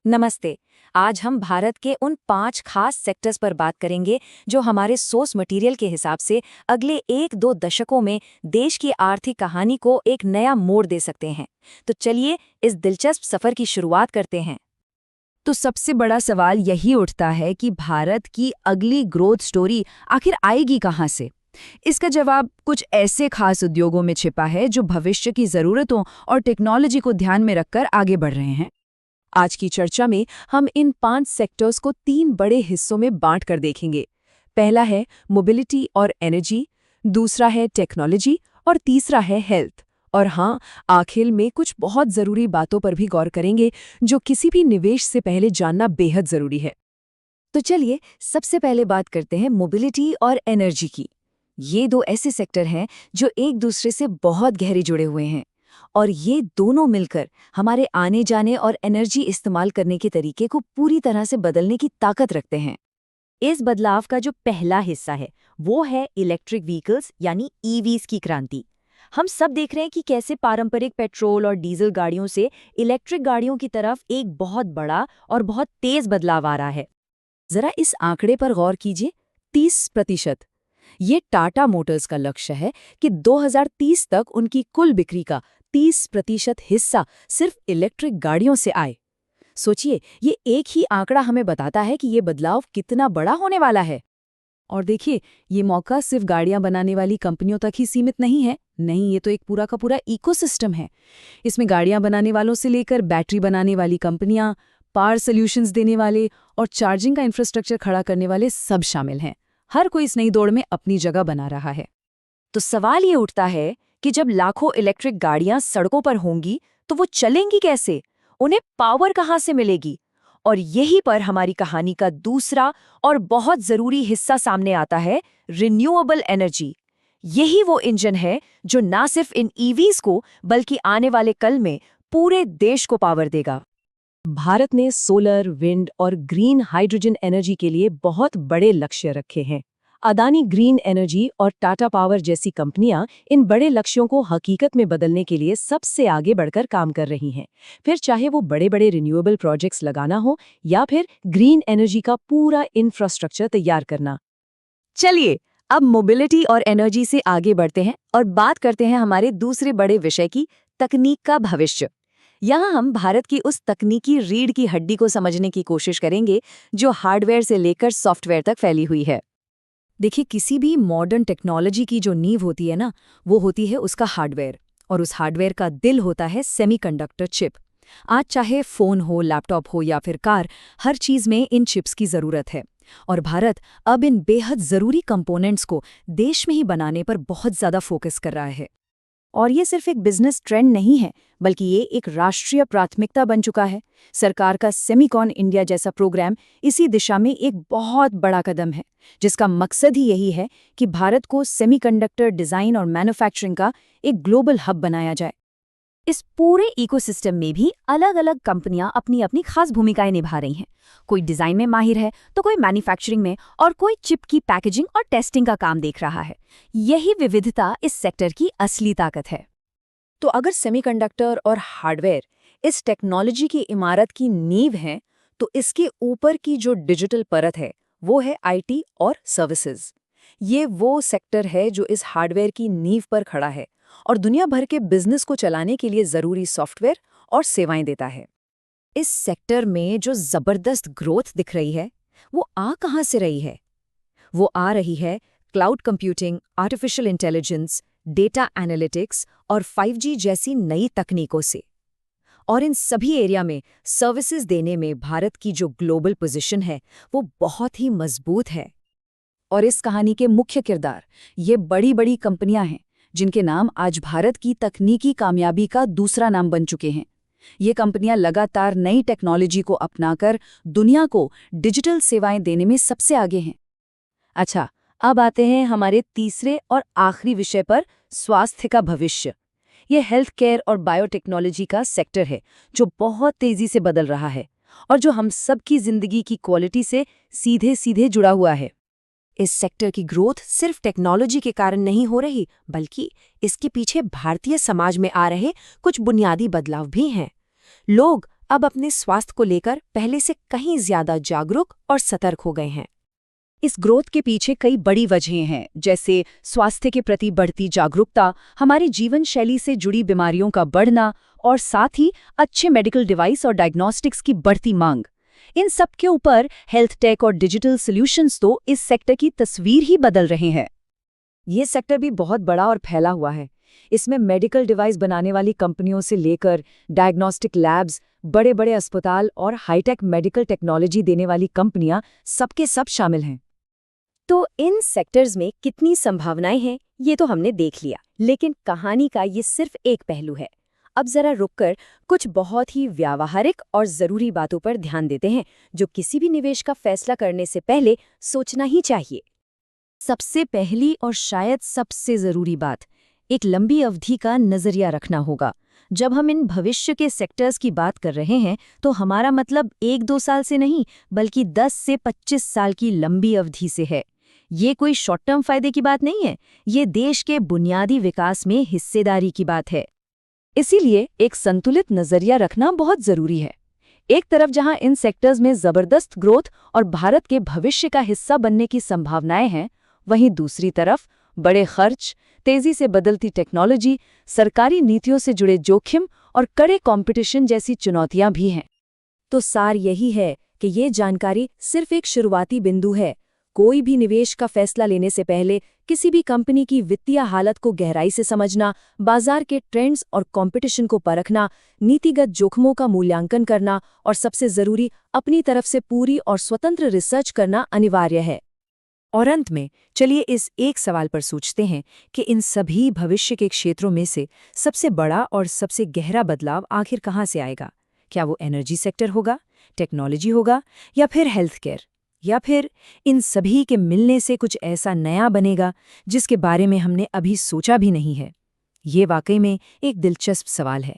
नमस्ते। आज हम भारत के उन 5 खास सेक्टर्स पर बात करेंगे जो हमारे सोर्स मटेरियल के हिसाब से अगले 1-2 दशकों में देश की आर्थिक कहानी को एक नया मोड़ दे सकते हैं। तो चलिए इस दिलचस्प सफर की शुरुआत करते हैं। तो सबसे बड़ा सवाल यही उठता है कि भारत की अगली ग्रोथ स्टोरी आखिर आएगी कहाँ से? इसका जवाब कुछ ऐसे खास उद्योगों में छिपा है जो भविष्य की ज़रूरतों और टेक्नोलॉजी को ध्यान में रखकर आगे बढ़ रहे हैं। आज की चर्चा में हम इन 5 सेक्टर्स को 3 बड़े हिस्सों में बांट कर देखेंगे। पहला है मोबिलिटी और एनर्जी, दूसरा है टेक्नोलॉजी और तीसरा है हेल्थ। और हाँ, आखिर में कुछ बहुत ज़रूरी बातों पर भी गौर करेंगे जो किसी भी निवेश से पहले जानना बेहद ज़रूरी है। तो चलिए सबसे पहले बात करते हैं मोबिलिटी और एनर्जी की। ये दो ऐसे सेक्टर हैं जो एक दूसरे से बहुत गहरे जुड़े हुए हैं और ये दोनों मिलकर हमारे आने जाने और एनर्जी इस्तेमाल करने के तरीके को पूरी तरह से बदलने की ताकत रखते हैं। इस बदलाव का जो पहला हिस्सा है वो है इलेक्ट्रिक व्हीकल्स यानी ईवीज की क्रांति। हम सब देख रहे हैं कि कैसे पारंपरिक पेट्रोल और डीजल गाड़ियों से इलेक्ट्रिक गाड़ियों की तरफ एक बहुत बड़ा और बहुत तेज बदलाव आ रहा है। जरा इस आंकड़े पर गौर कीजिए, 30%। ये टाटा मोटर्स का लक्ष्य है कि 2030 तक उनकी कुल बिक्री का 30% हिस्सा सिर्फ इलेक्ट्रिक गाड़ियों से आए। सोचिए, ये एक ही आंकड़ा हमें बताता है कि ये बदलाव कितना बड़ा होने वाला है। और देखिए, ये मौका सिर्फ गाड़ियां बनाने वाली कंपनियों तक ही सीमित नहीं है। नहीं, ये तो एक पूरा का पूरा इकोसिस्टम है। इसमें गाड़ियां बनाने वालों से लेकर बैटरी बनाने वाली कंपनियां, पावर सॉल्यूशंस देने वाले और चार्जिंग का इंफ्रास्ट्रक्चर खड़ा करने वाले सब शामिल हैं। हर कोई इस नई दौड़ में अपनी जगह बना रहा है। तो सवाल ये उठता है कि जब लाखों इलेक्ट्रिक गाड़ियां सड़कों पर होंगी तो वो चलेंगी कैसे? उन्हें पावर कहाँ से मिलेगी? और यहीं पर हमारी कहानी का दूसरा और बहुत जरूरी हिस्सा सामने आता है, रिन्यूएबल एनर्जी। यही वो इंजन है जो ना सिर्फ इन ईवीज को बल्कि आने वाले कल में पूरे देश को पावर देगा। भारत ने सोलर, विंड और ग्रीन हाइड्रोजन एनर्जी के लिए बहुत बड़े लक्ष्य रखे हैं। अदानी ग्रीन एनर्जी और टाटा पावर जैसी कंपनियां इन बड़े लक्ष्यों को हकीकत में बदलने के लिए सबसे आगे बढ़कर काम कर रही हैं। फिर चाहे वो बड़े बड़े रिन्यूएबल प्रोजेक्ट्स लगाना हो या फिर ग्रीन एनर्जी का पूरा इंफ्रास्ट्रक्चर तैयार करना। चलिए अब मोबिलिटी और एनर्जी से आगे बढ़ते हैं और बात करते हैं हमारे दूसरे बड़े विषय की, तकनीक का भविष्य। यहाँ हम भारत की उस तकनीकी रीढ़ की हड्डी को समझने की कोशिश करेंगे जो हार्डवेयर से लेकर सॉफ्टवेयर तक फैली हुई है। देखिए, किसी भी मॉडर्न टेक्नोलॉजी की जो नींव होती है ना, वो होती है उसका हार्डवेयर, और उस हार्डवेयर का दिल होता है सेमीकंडक्टर चिप। आज चाहे फोन हो, लैपटॉप हो या फिर कार, हर चीज में इन चिप्स की जरूरत है। और भारत अब इन बेहद जरूरी कंपोनेंट्स को देश में ही बनाने पर बहुत ज्यादा फोकस कर रहा है। और ये सिर्फ एक बिजनेस ट्रेंड नहीं है, बल्कि ये एक राष्ट्रीय प्राथमिकता बन चुका है। सरकार का सेमीकॉन इंडिया जैसा प्रोग्राम इसी दिशा में एक बहुत बड़ा कदम है, जिसका मकसद ही यही है कि भारत को सेमीकंडक्टर डिजाइन और मैन्युफैक्चरिंग का एक ग्लोबल हब बनाया जाए। इस पूरे इकोसिस्टम में भी अलग अलग कंपनियां अपनी अपनी खास भूमिकाएं निभा रही हैं। कोई डिजाइन में माहिर है तो कोई मैन्युफैक्चरिंग में और कोई चिप की पैकेजिंग और टेस्टिंग का काम देख रहा है। यही विविधता इस सेक्टर की असली ताकत है। तो अगर सेमीकंडक्टर और हार्डवेयर इस टेक्नोलॉजी की इमारत की नींव हैं, तो इसके ऊपर की जो डिजिटल परत है वो है आईटी और सर्विसेज। ये वो सेक्टर है जो इस हार्डवेयर की नींव पर खड़ा है और दुनिया भर के बिजनेस को चलाने के लिए जरूरी सॉफ्टवेयर और सेवाएं देता है। इस सेक्टर में जो जबरदस्त ग्रोथ दिख रही है वो आ कहां से रही है? वो आ रही है cloud computing, artificial intelligence, data analytics और 5G जैसी नई तकनीकों से। और इन सभी एरिया में सर्विसेज देने में भारत की जो ग्लोबल पोजीशन है वो बहुत ही मजबूत है। और इस कहानी के मुख्य किरदार ये बड़ी बड़ी कंपनियां हैं जिनके नाम आज भारत की तकनीकी कामयाबी का दूसरा नाम बन चुके हैं। ये कंपनियां लगातार नई टेक्नोलॉजी को अपनाकर दुनिया को डिजिटल सेवाएं देने में सबसे आगे हैं। अच्छा, अब आते हैं हमारे तीसरे और आखिरी विषय पर, स्वास्थ्य का भविष्य। ये हेल्थ केयर और बायोटेक्नोलॉजी का सेक्टर है जो बहुत तेजी से बदल रहा है और जो हम सबकी जिंदगी की क्वालिटी से सीधे सीधे जुड़ा हुआ है। इस सेक्टर की ग्रोथ सिर्फ टेक्नोलॉजी के कारण नहीं हो रही, बल्कि इसके पीछे भारतीय समाज में आ रहे कुछ बुनियादी बदलाव भी हैं। लोग अब अपने स्वास्थ्य को लेकर पहले से कहीं ज्यादा जागरूक और सतर्क हो गए हैं। इस ग्रोथ के पीछे कई बड़ी वजहें हैं, जैसे स्वास्थ्य के प्रति बढ़ती जागरूकता, हमारी जीवन शैली से जुड़ी बीमारियों का बढ़ना और साथ ही अच्छे मेडिकल डिवाइस और डायग्नोस्टिक्स की बढ़ती मांग। इन सब के ऊपर हेल्थ टेक और डिजिटल सॉल्यूशंस तो इस सेक्टर की तस्वीर ही बदल रहे हैं। ये सेक्टर भी बहुत बड़ा और फैला हुआ है। इसमें मेडिकल डिवाइस बनाने वाली कंपनियों से लेकर डायग्नोस्टिक लैब्स, बड़े बड़े अस्पताल और हाईटेक मेडिकल टेक्नोलॉजी देने वाली कंपनियां सबके सब शामिल हैं। तो इन सेक्टर्स में कितनी संभावनाएं हैं, ये तो हमने देख लिया, लेकिन कहानी का ये सिर्फ एक पहलू है। अब जरा रुककर कुछ बहुत ही व्यावहारिक और जरूरी बातों पर ध्यान देते हैं, जो किसी भी निवेश का फैसला करने से पहले सोचना ही चाहिए। सबसे पहली और शायद सबसे जरूरी बात, एक लंबी अवधि का नजरिया रखना होगा। जब हम इन भविष्य के सेक्टर्स की बात कर रहे हैं तो हमारा मतलब 1-2 साल से नहीं, बल्कि 10 से 25 साल की लंबी अवधि से है। ये कोई शॉर्ट टर्म फायदे की बात नहीं है, ये देश के बुनियादी विकास में हिस्सेदारी की बात है। इसीलिए एक संतुलित नजरिया रखना बहुत जरूरी है। एक तरफ जहां इन सेक्टर्स में जबरदस्त ग्रोथ और भारत के भविष्य का हिस्सा बनने की संभावनाएं हैं, वहीं दूसरी तरफ बड़े खर्च, तेजी से बदलती टेक्नोलॉजी, सरकारी नीतियों से जुड़े जोखिम और कड़े कंपटीशन जैसी चुनौतियां भी हैं। तो सार यही है कि ये जानकारी सिर्फ एक शुरुआती बिंदु है। कोई भी निवेश का फैसला लेने से पहले किसी भी कंपनी की वित्तीय हालत को गहराई से समझना, बाजार के ट्रेंड्स और कंपटीशन को परखना, नीतिगत जोखिमों का मूल्यांकन करना और सबसे जरूरी अपनी तरफ से पूरी और स्वतंत्र रिसर्च करना अनिवार्य है। और अंत में चलिए इस एक सवाल पर सोचते हैं कि इन सभी भविष्य के क्षेत्रों में से सबसे बड़ा और सबसे गहरा बदलाव आखिर कहाँ से आएगा? क्या वो एनर्जी सेक्टर होगा, टेक्नोलॉजी होगा, या फिर हेल्थ केयर, या फिर इन सभी के मिलने से कुछ ऐसा नया बनेगा जिसके बारे में हमने अभी सोचा भी नहीं है? ये वाकई में एक दिलचस्प सवाल है।